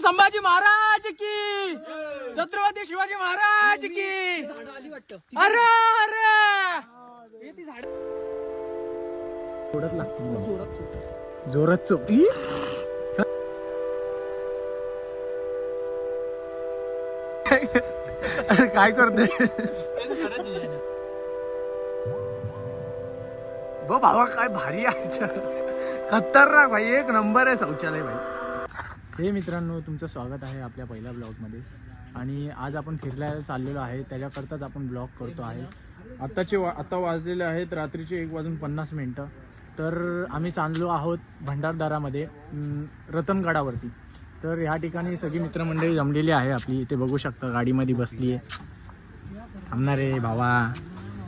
संभाजी महाराज की, छत्रपती शिवाजी महाराज की. अरे अरे जोरात लागतो, जोरात चोपी. अरे काय करते भावा, काय भारी आहे, खतरनाक भाई, एक नंबर आहे शौचालय भाई. हे मित्रांनो, तुमचं स्वागत आहे आपल्या पहिल्या ब्लॉगमध्ये. आणि आज आपण फिरायला चाललेलो आहे, त्याच्याकरताच आपण ब्लॉग करतो आहे. आता वाजलेले आहेत रात्रीचे 1:50. तर आम्ही चाललो आहोत भंडारदरामध्ये, रतनगडावरती. तर ह्या ठिकाणी सगळी मित्रमंडळी जमलेली आहे आपली. इथे बघू शकता गाडीमध्ये बसली आहे. थांबणार रे भावा,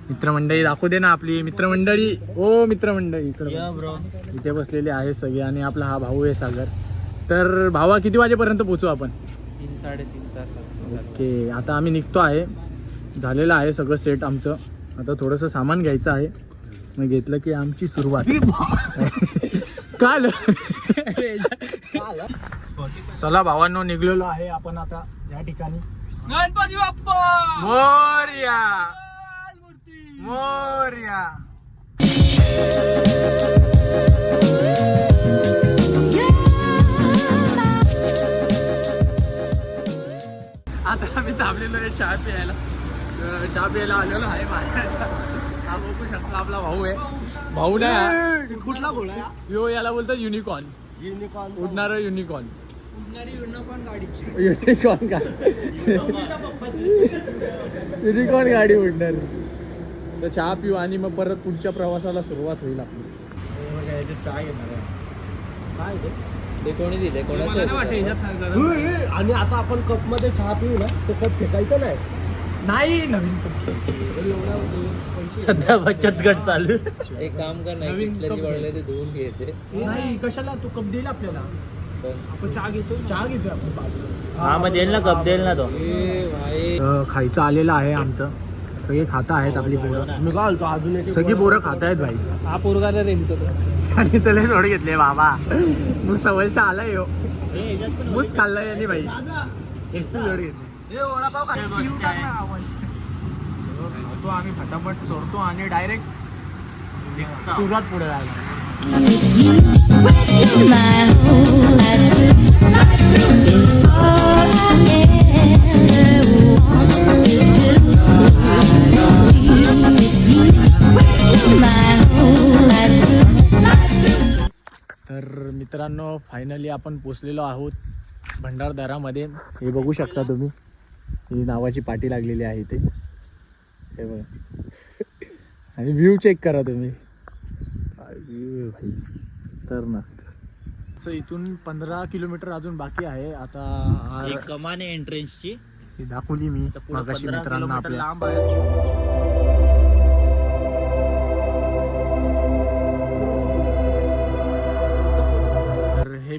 मित्रमंडळी दाखवू दे ना आपली मित्रमंडळी. ओ मित्रमंडळी इकडे इथे बसलेले आहे सगळे. आणि आपला हा भाऊ आहे सागर. तर भावा, किती वाजेपर्यंत पोहोचू आपण? 3-3.5 तास. ओके, आता आम्ही निघतो आहे. झालेलं आहे सगळं सेट आमचं. आता थोडंसं सामान घ्यायचं आहे, मग घेतलं की आमची सुरुवात. काल चला भावांनो, निघलेलो आहे आपण आता या ठिकाणी. गणपती बाप्पा मोरया मोरया. आता आम्ही थांबलेलो आहे चहा प्यायला. चहा प्यायला आलेलो आहे महाराजा. हा बघू शकता आपला भाऊ आहे. भाऊ नाही, कुठला घोडा? यो याला बोलतात युनिकॉर्न. उडणारं युनिकॉर्न. युनिकॉर्न गाडी. युनिकॉर्न गाडी उडणार. तर चहा पिऊ आणि मग परत पुढच्या प्रवासाला सुरुवात होईल आपली. चहा घेणार आहे. काय ते कोणी दिले, कोणाचं? आणि आता आपण कप मध्ये चहा पिऊ ना, तो कप फेकायचा नाही. नाही, नवीन कप. सध्या बचत गट चालू. एक काम कर ना, नवीन बिसलरी कप वाढले ते धुवून घ्यायचे. नाही, कशाला? तो कप देईल आपल्याला. आपण चहा घेतो आपण. हा मग देईल ना, कप देईल ना तो. खायचं आलेलं आहे आमचं. सगळे खाता आहेत आपली पोरं. मी काय बोलतो, अजून एक सगळी पोरं खात आहेत भाई. हा पोरगाला रेंट आणि त्याला थोडे घेतले बाबा. मग सवयशा आलाय हो. मूस खाल्लाय यांनी भाई. जोडी घेतली. खातो आम्ही फटाफट, सोडतो आणि डायरेक्ट सुरुवात पुढे जायला. तर मित्रांनो, फायनली आपण पोचलेलो आहोत भंडारदरामध्ये. हे बघू शकता तुम्ही, ही नावाची पाटी लागलेली आहे इथे. हे बघा, आणि व्ह्यू चेक करा तुम्ही. व्ह्यू भाई तर ना. इथून 15 किलोमीटर अजून बाकी आहे. आता एक कमान आहे एंट्रन्सची, ही दाखवली मी मगाशी मित्रांना आपल्या. लांब आहे.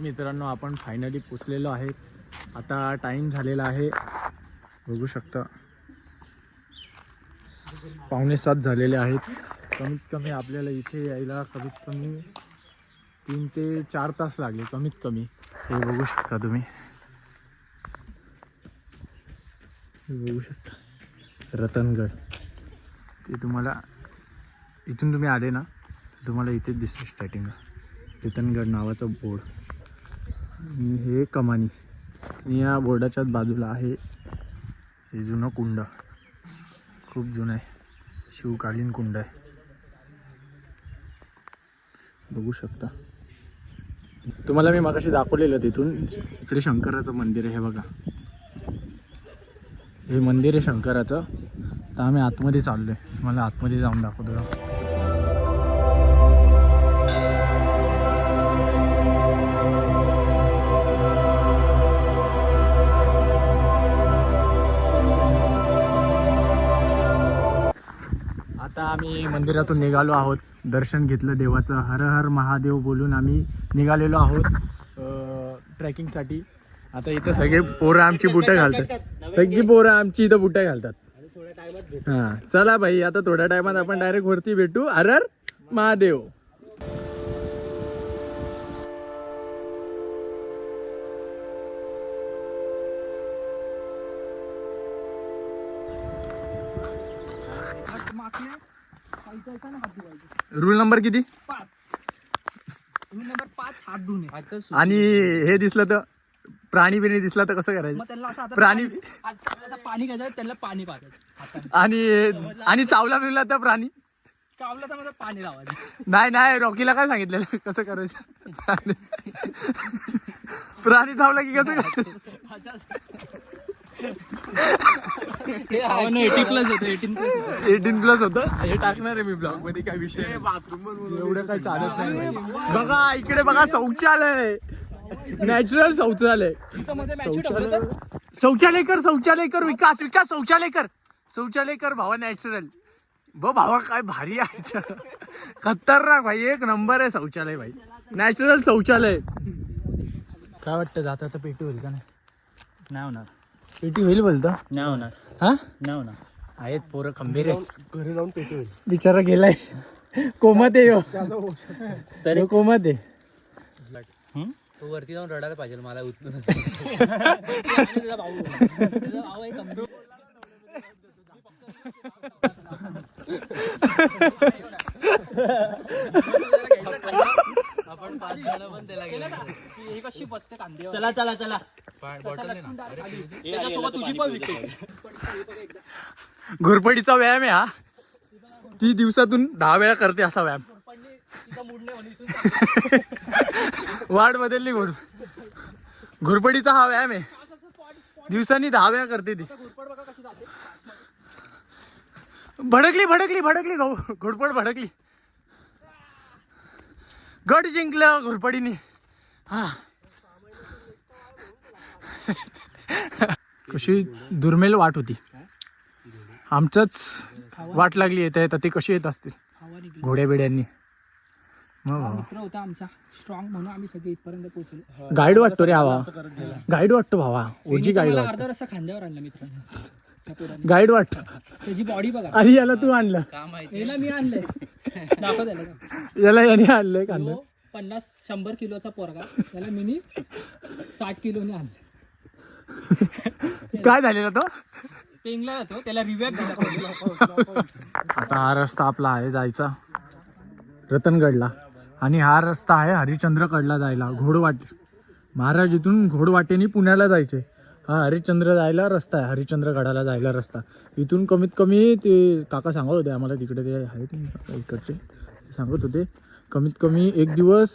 मित्रांनो, आपण फायनली पोचलेलो आहे. आता टाइम झालेला आहे, बघू शकता 6:45 झालेले आहेत. कमीत कमी आपल्याला इथे यायला कमीत कमी 3 ते 4 तास लागले कमीत कमी. हे बघू शकता तुम्ही, हे बघू शकता रतनगड. ते तुम्हाला इथून तुम्ही आले ना, तुम्हाला इथेच दिसतं स्टार्टिंगला रतनगड नावाचं बोर्ड. आणि हे कमानी. आणि या बोर्डाच्याच बाजूला आहे हे जुनं कुंड. खूप जुनं आहे, शिवकालीन कुंड आहे, बघू शकता. तुम्हाला मी मगाशी दाखवलेलं तिथून. इकडे शंकराचं मंदिर आहे, हे बघा, हे मंदिर आहे शंकराचं. तर आम्ही आतमध्ये चाललो आहे, मला आतमध्ये जाऊन दाखवतो. आता आम्ही मंदिरातून निघालो आहोत. दर्शन घेतलं देवाचं. हर हर महादेव बोलून आम्ही निघालेलो आहोत ट्रेकिंगसाठी. आता इथं सगळे पोरं आमची बुटं घालतात. सगळी पोरं आमची इथं बुटं घालतात. हां, चला भाई, आता थोड्या टायमात आपण डायरेक्ट वरती भेटू. हर हर महादेव. रूल नंबर किती? 5 हात धुणे. आणि हे दिसलं तर प्राणी बिणी दिसला तर कसं करायचं? मग त्यांना असं आता प्राणी असं पाणी घ्यायचं, त्यांना पाणी पाजायचं हाताने. आणि चावला बिवला तर प्राणी चावलं तर मला पाणी लावायचं. नाही रॉकीला काय सांगितलेलं कसं करायचं? प्राणी चावला की कसं करायचं? 18+ होतं. हे टाकणार आहे मी ब्लॉग मध्ये, काय विषय एवढं काय चालत नाही. बघा इकडे बघा, शौचालय, नॅचरल शौचालय. शौचालय कर विकास शौचालय कर भावा, नॅचरल. भावा काय भारी आहे, खतरनाक भाई, एक नंबर आहे शौचालय भाई, नॅचरल शौचालय. काय वाटतं जाता तर पेटी होईल का? नाही होणार. पेटी होईल बोलतो? नाही होणार. हा नाही होणार. आहेत पोरं खंबीर आहेत. घरी जाऊन पेटी होईल. बिचारा गेलाय कोमात आहे तरी कोमात आहे. तो वरती जाऊन रडायला पाहिजे मला उचलून. आपण 5 जण पण त्याला गेला. कशी बसते कांदे. चला घोरपडीचा व्यायाम आहे हा. ती दिवसातून 10 वेळा करते असा व्यायाम. वाढ बदलली घोरपडीचा हा व्यायाम आहे, दिवसांनी 10 वेळा करते ती. भडकली घोरपड भडकली. गड जिंकलं घोरपडीने. हा कशी दुर्मिळ वाट होती. आमचंच वाट लागली येता येता, ते कशी येत असतील घोड्या बिड्यांनी. मित्र होता आमचा स्ट्रॉंग, म्हणून आम्ही सगळे इथपर्यंत पोहोचलो. गाईड वाटतो रे भावा, गाईड वाटतो भावा, ओजी गाईड वाटतो. अर्धा रस्ता खांद्यावर आणला मित्रांनो. गाईड वाटतो. त्याची बॉडी बघा. अरे याला तू आणलं, का माहिती याला मी आणलंय. दाखव त्याला. याला याने आणलंय कांदा. 50-100 किलोचा पोरगा, त्याला मिनी 60 किलोने आणलं. काय झालेला तो? पेंगला जातो, त्याला रिव्हॅप दिला. आता हा रस्ता आपला आहे जायचा रतनगडला, आणि हा रस्ता आहे हरिश्चंद्रगडला जायला, घोडवाट. महाराज इथून घोडवाटेने पुण्याला जायचे. हा हरिश्चंद्र जायला रस्ता आहे, हरिश्चंद्रगडाला जायला रस्ता. इथून कमीत कमी ते काका सांगत होते आम्हाला, तिकडे ते आहेत इकडचे, सांगत होते कमीत कमी 1 दिवस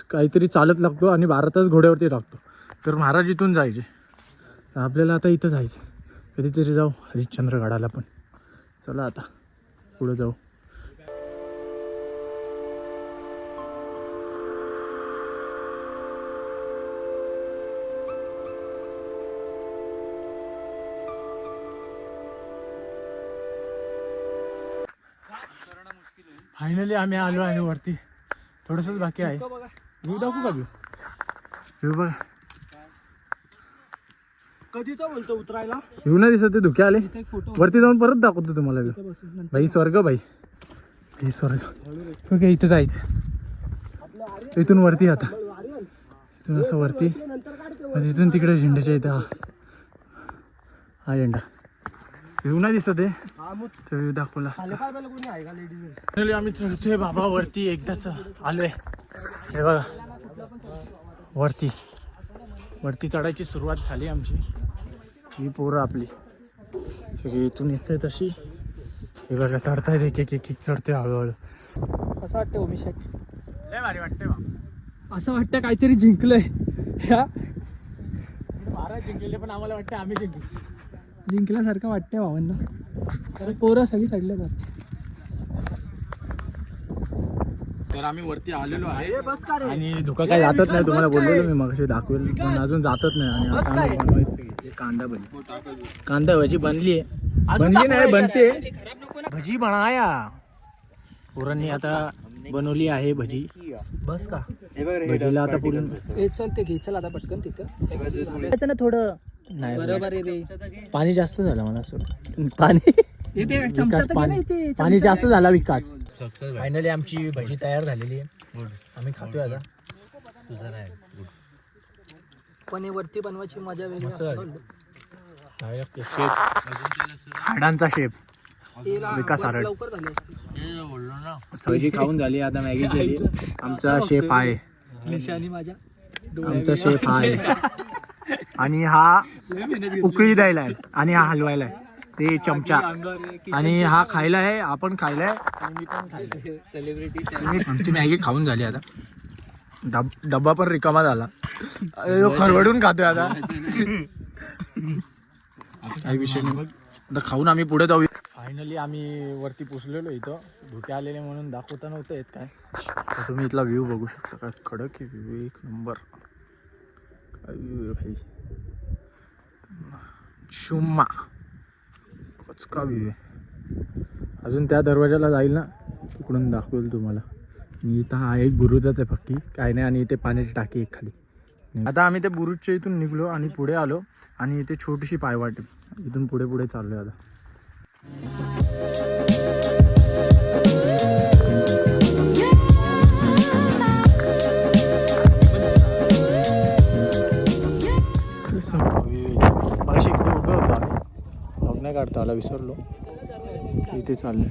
काहीतरी चालत लागतो आणि 12 तास घोड्यावरती लागतो. तर महाराज इथून जायचे. आपल्याला आता इथं जायचं, कधीतरी जाऊ हरिश्चंद्रगडाला पण. चला आता पुढे जाऊ. फायनली आम्ही आलो आहे वरती, थोडंसंच बाकी आहे. व्ह्यू दाखवू का? व्ह्यू बघा, कधीचा बोलतो उतरायला. व्ह्यू नाही दिसत, ते धुके आले. वरती जाऊन परत दाखवतो तुम्हाला व्ह्यू. भाई स्वर्ग, भाई स्वर्ग. ओके इथं जायचं, इथून वरती आता, इथून असं वरती, इथून तिकडे झेंड्याच्या इथं हा झेंडा. व्ह्यू नाही दिसत आहे, तर व्ह्यू दाखवला असता. आम्ही चढतोय बाबा वरती, एकदाच आलोय. हे बघा वरती चढायची सुरुवात झाली आमची. ही पोरं आपली सगळी इथून येते तशी. हे बघा चढतायत, एक चढतोय हळूहळू. असं वाटतं अभिषेक, लय भारी वाटतंय बा. असं वाटतं काहीतरी जिंकलंय. महाराज जिंकलेले, पण आम्हाला वाटतं आम्ही जिंकलो. जिंकल्यासारखं वाटतंय भावांना, तर पोरं सगळी चढले जात. तर आम्ही वरती आलेलो आहे, आणि धुका काय जातच नाही. तुम्हाला बोललेलो मी मगाशी दाखवेल, पण अजून जातच नाही. आणि आता आम्ही बनवायचं कांदा भजी बनली नाही, बनते भजी बनाया. पोरांनी आता बनवली आहे भजी. बस का भजीला आता पुढून चल ते घे, चल आता पटकन तिथं ना थोडं. नाही बरोबर आहे रे, पाणी जास्त झालं मला असं. पाणी जास्त झाला विकास. फायनली आमची भजी तयार झालेली आहे, आम्ही खातोय आता. तुझं नाही. पण वरती बनवायची मजा वेगळी. शेप, हाडांचा शेप. विकास आरड. लवकर झाली असती. सगळी खाऊन झाली, आता मॅगी केली. आमचा शेफ आहे, निशाणी माझ्या आमचा शेफ आहे. आणि हा उकळी द्यायला आहे आणि हा हलवायला आहे, ते चमचा. आणि हा खायला आहे, आपण खायला आहे आणि मी पण खायला. सेलिब्रिटी आमची मॅगी खाऊन झाली आता. डब्बा पण रिकामा झाला. खरवडून खातोय आता. काही विषय नाही, आता खाऊन आम्ही पुढे जाऊया. फायनली आम्ही वरती पोचलेलो. इथं धुके आलेले म्हणून दाखवता नव्हतं येत काय. तर तुम्ही इथला व्ह्यू बघू शकता. काय खडक आहे व्ह्यू, एक नंबर. काय व्ह्यू आहे भाई, शुम्मा कचका व्ह्यू आहे. अजून त्या दरवाजाला जाईल ना, तिकडून दाखवेल तुम्हाला. आणि इथं हा एक बुरुजाच आहे फक्की, काय नाही. आणि इथे पाण्याची टाकी एक खाली. आता आम्ही ते बुरुजच्या इथून निघलो आणि पुढे आलो. आणि इथे छोटीशी पायवाट, इथून पुढे पुढे चाललोय आता. मगाशी इकडे उभे होतो आम्ही, ब्लॉग नाही काढता आला, विसरलो. इथे चाललोय,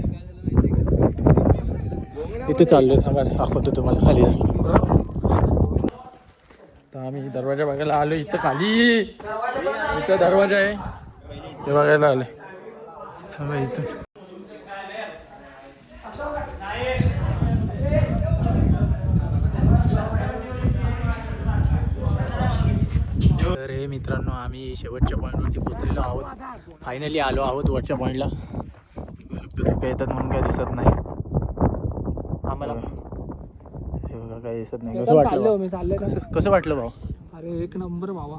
इथे चाललोय. थांबा दाखवतो तुम्हाला खाली. तर आम्ही दरवाजा बघायला आलो. इथं खाली इथं दरवाजा आहे, ते बघायला आले. थांबा इथून. तर हे मित्रांनो, आम्ही शेवटच्या पॉईंटवरती पोहोचलेलो आहोत. फायनली आलो आहोत वरच्या पॉईंटला. काय येतात म्हणून काय दिसत नाही आम्हाला. हे बघा काय दिसत नाही. कसं वाटलं, मी चालले कसं वाटलं भाऊ? अरे एक नंबर बाबा.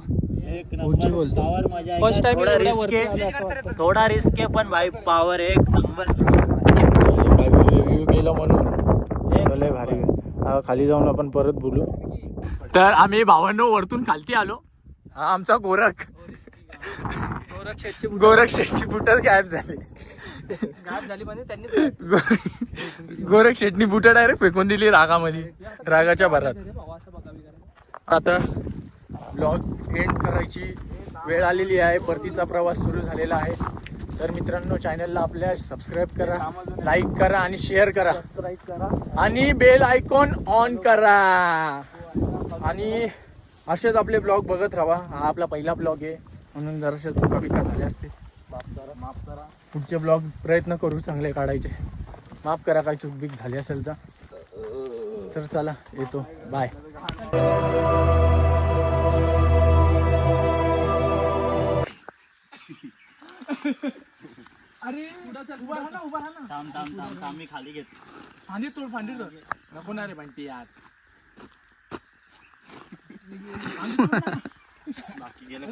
फर्स्ट टाइम थोडा रिस्क आहे पण भाई पॉवर एक नंबर. व्ह्यू गेला म्हणून लय भारी. खाली जाऊन आपण परत बोलू. तर आम्ही भावांनो वरतून खालती आलो. हा आमचा गोरख शेठची बुटच गायब झाली. म्हणजे त्यांनी गोरख शेठनी बुट डायरेक्ट फेकून दिली रागामध्ये, रागाच्या भरात. आता ब्लॉग एंड करायची वेळ आलेली आहे. परतीचा प्रवास सुरू झालेला आहे. तर मित्रांनो, चॅनलला आपल्या सबस्क्राईब करा, लाईक करा आणि शेअर करा आणि बेल आयकॉन ऑन करा. आणि असेच आपले ब्लॉग बघत राहा. हा आपला पहिला ब्लॉग आहे म्हणून जराशा चुका बिका झाल्या असते, माफ करा. पुढचे ब्लॉग प्रयत्न करू चांगले काढायचे. माफ करा काय चुकबीक झाली असेल तर चला येतो, बाय. अरे उभा राहा ना. मी खाली घेतो. फांदी तोड, फांदी तोड. नको ना रे बंटी यार. बाकी गेलं.